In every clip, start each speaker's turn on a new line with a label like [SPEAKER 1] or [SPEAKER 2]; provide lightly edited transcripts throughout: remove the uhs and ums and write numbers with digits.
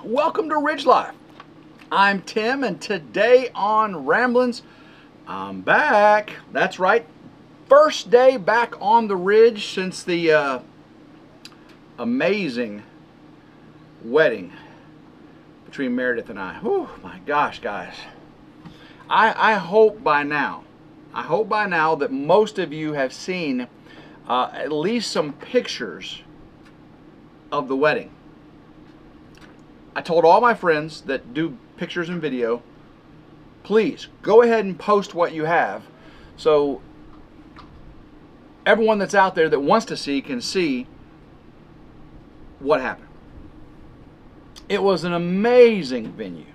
[SPEAKER 1] welcome to Ridge Life. I'm Tim, and today on Ramblings, I'm back. That's right, first day back on the ridge since the amazing wedding between Meredith and I. Whew, my gosh, guys. I hope by now that most of you have seen at least some pictures of the wedding. I told all my friends that do pictures and video, please go ahead and post what you have so everyone that's out there that wants to see can see what happened. It was an amazing venue.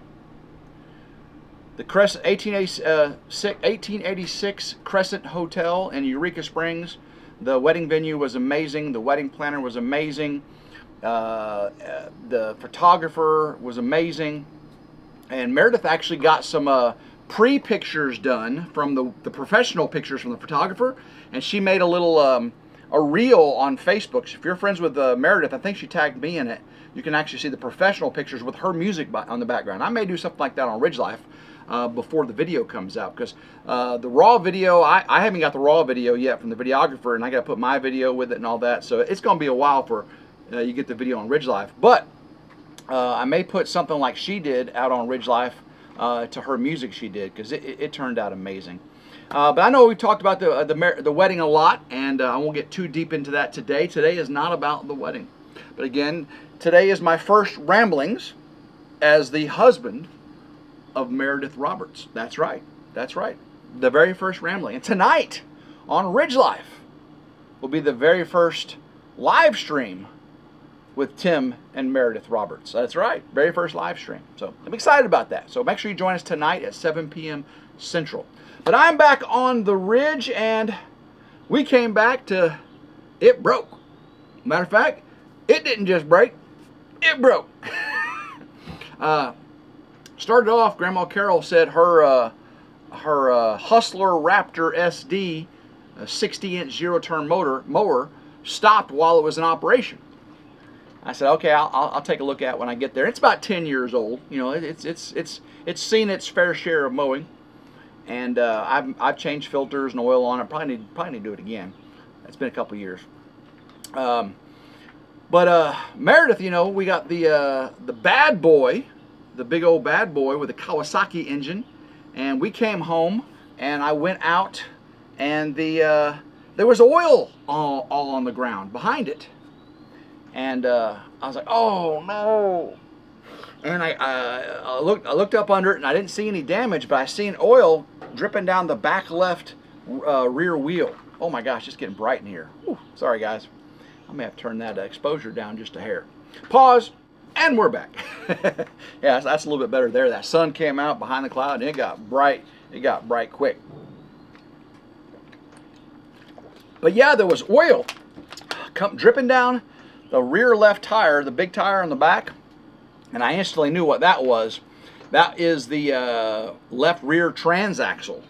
[SPEAKER 1] The Crescent 1886 Crescent Hotel in Eureka Springs. The wedding venue was amazing. The wedding planner was amazing. The photographer was amazing. And Meredith actually got some pre-pictures done from the professional pictures from the photographer. And she made a little a reel on Facebook. If you're friends with Meredith, I think she tagged me in it. You can actually see the professional pictures with her music on the background. I may do something like that on RidgeLife before the video comes out, because the raw video, I haven't got the raw video yet from the videographer, and I got to put my video with it and all that. So it's going to be a while for you get the video on RidgeLife. But I may put something like she did out on RidgeLife to her music she did, because it turned out amazing. But I know we talked about the wedding a lot, and I won't get too deep into that today. Today is not about the wedding. But again, today is my first ramblings as the husband of Meredith Roberts. That's right. That's right. The very first rambling. And tonight on RidgeLife will be the very first live stream with Tim and Meredith Roberts. That's right. Very first live stream. So I'm excited about that. So make sure you join us tonight at 7 p.m. Central. But I'm back on the ridge, and we came back to it broke. Matter of fact, it didn't just break. It broke. Started off, Grandma Carol said her Hustler Raptor SD 60-inch zero-turn mower stopped while it was in operation. I said, okay, I'll take a look at it when I get there. It's about 10 years old. You know, it's seen its fair share of mowing, and I've changed filters and oil on it. Probably need to do it again. It's been a couple years. But Meredith, you know, we got the bad boy. The big old bad boy with the Kawasaki engine, and we came home, and I went out, and there was oil all on the ground behind it, and I was like, oh no! And I looked up under it, and I didn't see any damage, but I seen oil dripping down the back left rear wheel. Oh my gosh, it's getting bright in here. Whew, sorry guys, I may have to turn that exposure down just a hair. Pause. And we're back. Yeah, that's a little bit better there. That sun came out behind the cloud, and it got bright. It got bright quick. But yeah, there was oil come dripping down the rear left tire, the big tire on the back, and I instantly knew what that was. That is the left rear transaxle.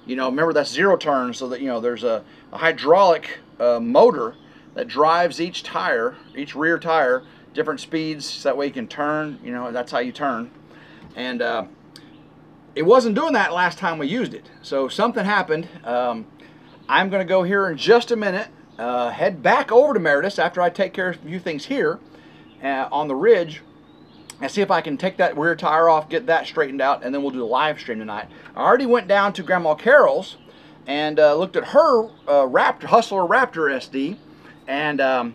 [SPEAKER 1] You know, remember that's zero turn, so that, you know, there's a hydraulic motor that drives each tire, each rear tire, different speeds, so that way you can turn. You know, that's how you turn. And it wasn't doing that last time we used it, so something happened. I'm going to go here in just a minute, head back over to Meredith after I take care of a few things here on the ridge, and see if I can take that rear tire off, get that straightened out, and then we'll do the live stream tonight. I already went down to Grandma Carol's and looked at her Hustler Raptor SD, and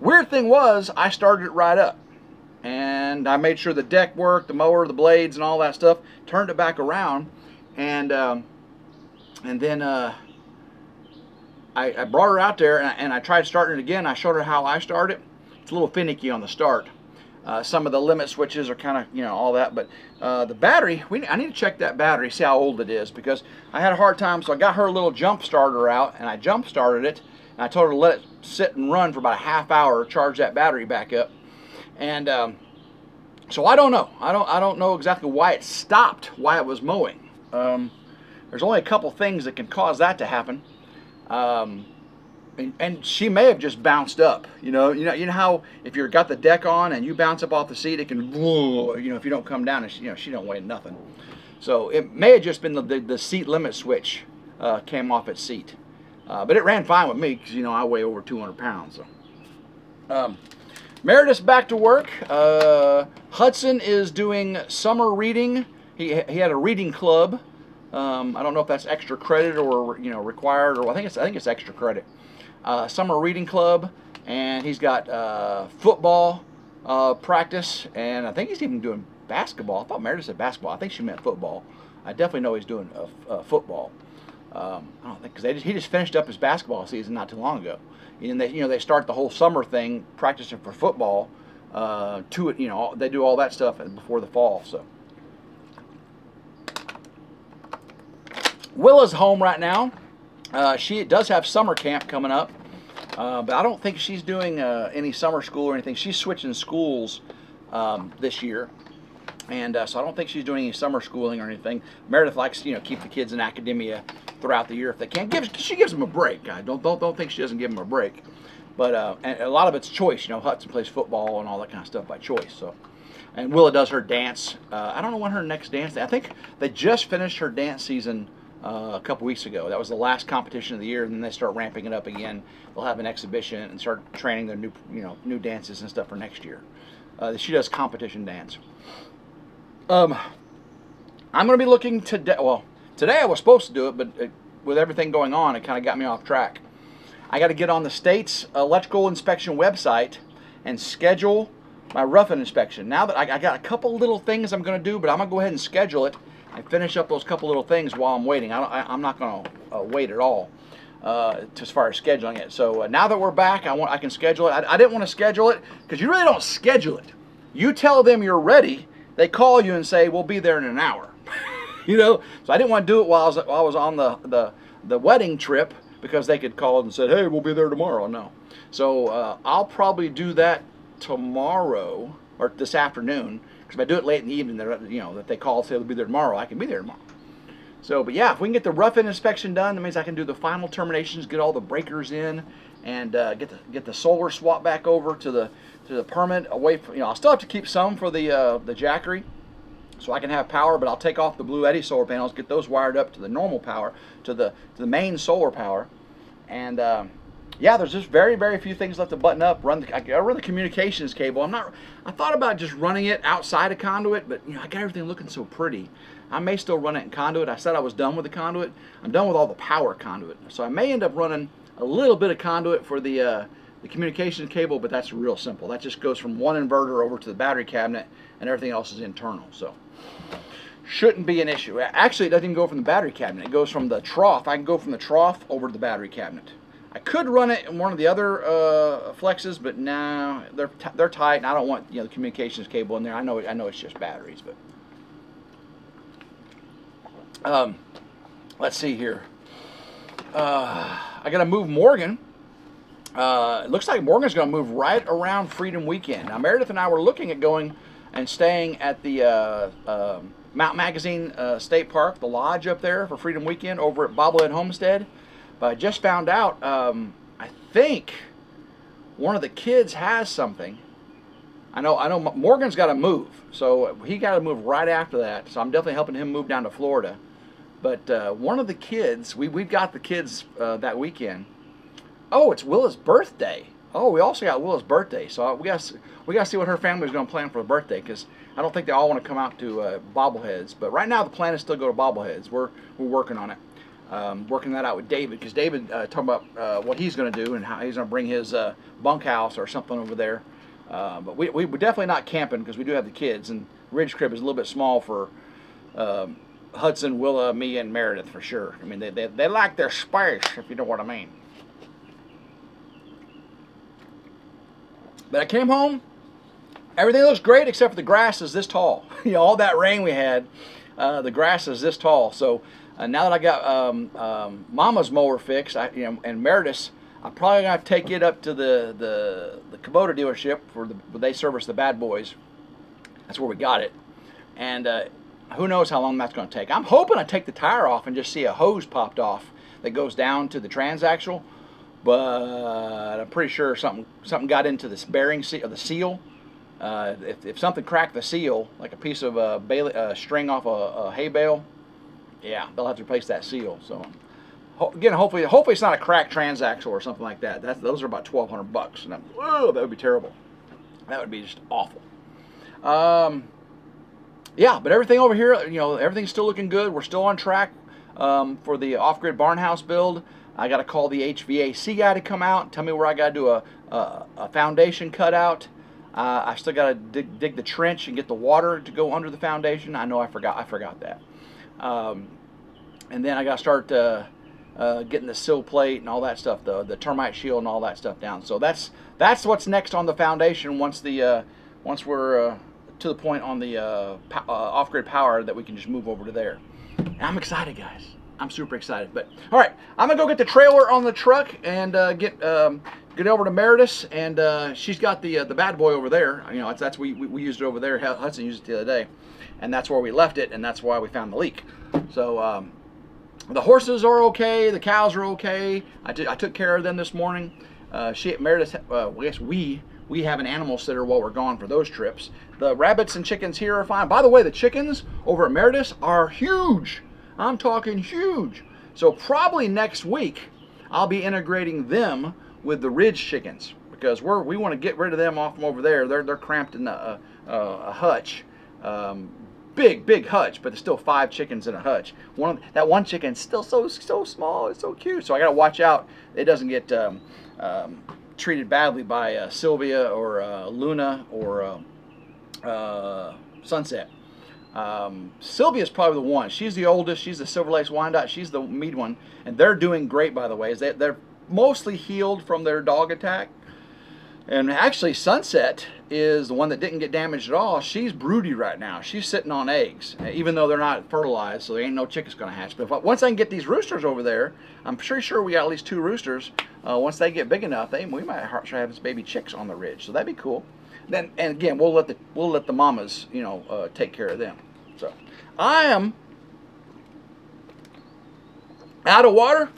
[SPEAKER 1] weird thing was, I started it right up, and I made sure the deck worked, the mower, the blades, and all that stuff. Turned it back around, and then I brought her out there, and I tried starting it again. I showed her how I start it. It's a little finicky on the start. Some of the limit switches are kind of, you know, all that, but the battery, I need to check that battery, see how old it is, because I had a hard time. So I got her a little jump starter out, and I jump started it. And I told her to let it sit and run for about a half hour, charge that battery back up. And so I don't know. I don't know exactly why it stopped, why it was mowing. There's only a couple things that can cause that to happen. and she may have just bounced up. You know how if you've got the deck on and you bounce up off the seat, it can, if you don't come down, and she don't weigh nothing. So it may have just been the seat limit switch came off its seat. But it ran fine with me because, I weigh over 200 pounds. So. Meredith's back to work. Hudson is doing summer reading. He had a reading club. I don't know if that's extra credit or required, or I think it's extra credit. Summer reading club, and he's got football practice, and I think he's even doing basketball. I thought Meredith said basketball. I think she meant football. I definitely know he's doing football. I don't think because he just finished up his basketball season not too long ago, and they start the whole summer thing practicing for football. They do all that stuff before the fall. So Willa's home right now. She does have summer camp coming up, but I don't think she's doing any summer school or anything. She's switching schools this year. And so I don't think she's doing any summer schooling or anything. Meredith likes, keep the kids in academia throughout the year if they can. She gives them a break. I don't think she doesn't give them a break. But and a lot of it's choice. Hudson plays football and all that kind of stuff by choice. So, and Willa does her dance. I don't know when her next dance. I think they just finished her dance season a couple weeks ago. That was the last competition of the year, and then they start ramping it up again. They'll have an exhibition and start training their new dances and stuff for next year. She does competition dance. I'm going to be looking today. Well, today I was supposed to do it, but with everything going on, it kind of got me off track. I got to get on the state's electrical inspection website and schedule my roughing inspection. Now that I got a couple little things I'm going to do, but I'm going to go ahead and schedule it and finish up those couple little things while I'm waiting. I'm not going to wait at all as far as scheduling it. So now that we're back, I can schedule it. I didn't want to schedule it because you really don't schedule it. You tell them you're ready. They call you and say, we'll be there in an hour. So I didn't want to do it while I was on the wedding trip because they could call and say, hey, we'll be there tomorrow. No. So I'll probably do that tomorrow or this afternoon, because if I do it late in the evening, that they call and say they'll be there tomorrow, I can be there tomorrow. So, but yeah, if we can get the rough-in inspection done, that means I can do the final terminations, get all the breakers in, and get the solar swap back over to the permit away from, I'll still have to keep some for the jackery so I can have power, but I'll take off the Blue Eddy solar panels, get those wired up to the normal power, to the main solar power. And yeah, there's just very, very few things left to button up. I run the communications cable. I thought about just running it outside of conduit, but I got everything looking so pretty. I may still run it in conduit. I said I was done with the conduit. I'm done with all the power conduit. So I may end up running a little bit of conduit for the communications cable, but that's real simple. That just goes from one inverter over to the battery cabinet, and everything else is internal. So shouldn't be an issue. Actually, it doesn't even go from the battery cabinet. It goes from the trough. I can go from the trough over to the battery cabinet. I could run it in one of the other flexes, but no, they're tight, and I don't want the communications cable in there. I know it's just batteries, but let's see here. I got to move Morgan. It looks like Morgan's going to move right around Freedom Weekend. Now, Meredith and I were looking at going and staying at the Mount Magazine State Park, the lodge up there for Freedom Weekend over at Bobblehead Homestead. But I just found out, I think one of the kids has something. I know Morgan's got to move, so he got to move right after that. So I'm definitely helping him move down to Florida. But one of the kids, we've got the kids that weekend. Oh, it's Willa's birthday. Oh, we also got Willa's birthday. So we got to see what her family's going to plan for the birthday, because I don't think they all want to come out to Bobbleheads. But right now the plan is still go to Bobbleheads. We're working on it. Working that out with David, because David talking about what he's going to do and how he's going to bring his bunkhouse or something over there. But we're definitely not camping, because we do have the kids, and Ridge Crib is a little bit small for Hudson, Willa, me, and Meredith for sure. I mean, they like their space, if you know what I mean. But I came home, everything looks great except for the grass is this tall. All that rain we had, the grass is this tall. So now that I got Mama's mower fixed, and Meredith's, I'm probably gonna have to take it up to the Kubota dealership where they service the bad boys. That's where we got it, and who knows how long that's gonna take. I'm hoping I take the tire off and just see a hose popped off that goes down to the transaxle. but I'm pretty sure something got into this bearing of the seal. If something cracked the seal, like a piece of string off a hay bale, yeah, they'll have to replace that seal. So again, hopefully it's not a cracked transaxle or something like that. Those are about $1,200, and whoa, that would be terrible. That would be just awful. Yeah, but everything over here, everything's still looking good. We're still on track for the off-grid barn house build. I got to call the HVAC guy to come out and tell me where I got to do a foundation cutout. I still got to dig the trench and get the water to go under the foundation. I know I forgot that. And then I got to start getting the sill plate and all that stuff, the termite shield and all that stuff down. So that's what's next on the foundation once we're to the point on the off-grid power that we can just move over to there. And I'm excited, guys. I'm super excited. But all right, I'm gonna go get the trailer on the truck and get over to Meredith's, and she's got the bad boy over there. That's we used it over there. Hudson used it the other day, and that's where we left it, and that's why we found the leak. So the horses are okay. The cows are okay. I took care of them this morning. Meredith, I guess we have an animal sitter while we're gone for those trips. The rabbits and chickens here are fine. By the way, the chickens over at Meredith's are huge. I'm talking huge. So probably next week, I'll be integrating them with the Ridge chickens because we want to get rid of them off from over there. They're cramped in a hutch. Big hutch, but there's still 5 chickens in a hutch. That one chicken's still so small. It's so cute. So I got to watch out it doesn't get treated badly by Sylvia or Luna or Sunset. Sylvia's probably the one. She's the oldest. She's the Silver Lace Wyandotte. She's the meat one, and they're doing great, by the way. They're mostly healed from their dog attack. And actually, Sunset is the one that didn't get damaged at all. She's broody right now. She's sitting on eggs, even though they're not fertilized, so there ain't no chickens going to hatch. But once I can get these roosters over there, I'm pretty sure we got at least 2 roosters. Once they get big enough, we might try to have some baby chicks on the ridge. So that'd be cool. Then, and again, we'll let the mamas, take care of them. So I am out of water.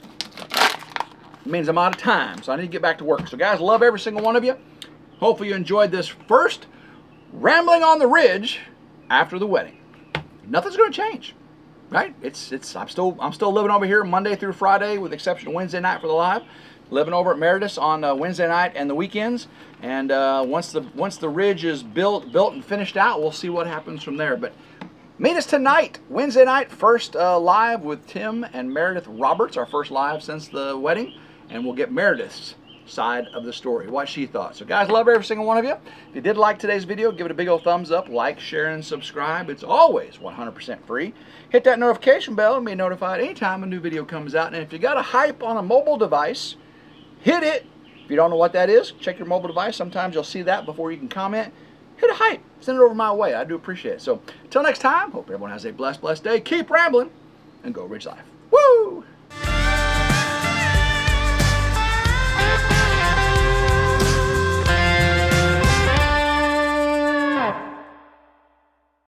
[SPEAKER 1] It means I'm out of time, so I need to get back to work. So guys, love every single one of you. Hopefully you enjoyed this first rambling on the ridge after the wedding. Nothing's going to change, right? I'm still living over here Monday through Friday, with the exception of Wednesday night for the live. Living over at Meredith's on Wednesday night and the weekends. And once the ridge is built and finished out, we'll see what happens from there. But meet us tonight, Wednesday night, first live with Tim and Meredith Roberts, our first live since the wedding. And we'll get Meredith's side of the story, what she thought. So guys, love every single one of you. If you did like today's video, give it a big old thumbs up, like, share, and subscribe. It's always 100% free. Hit that notification bell and be notified anytime a new video comes out. And if you got a hype on a mobile device, hit it. If you don't know what that is, check your mobile device. Sometimes you'll see that before you can comment. Hit a hype. Send it over my way. I do appreciate it. So until next time, hope everyone has a blessed day. Keep rambling and go Ridge Life.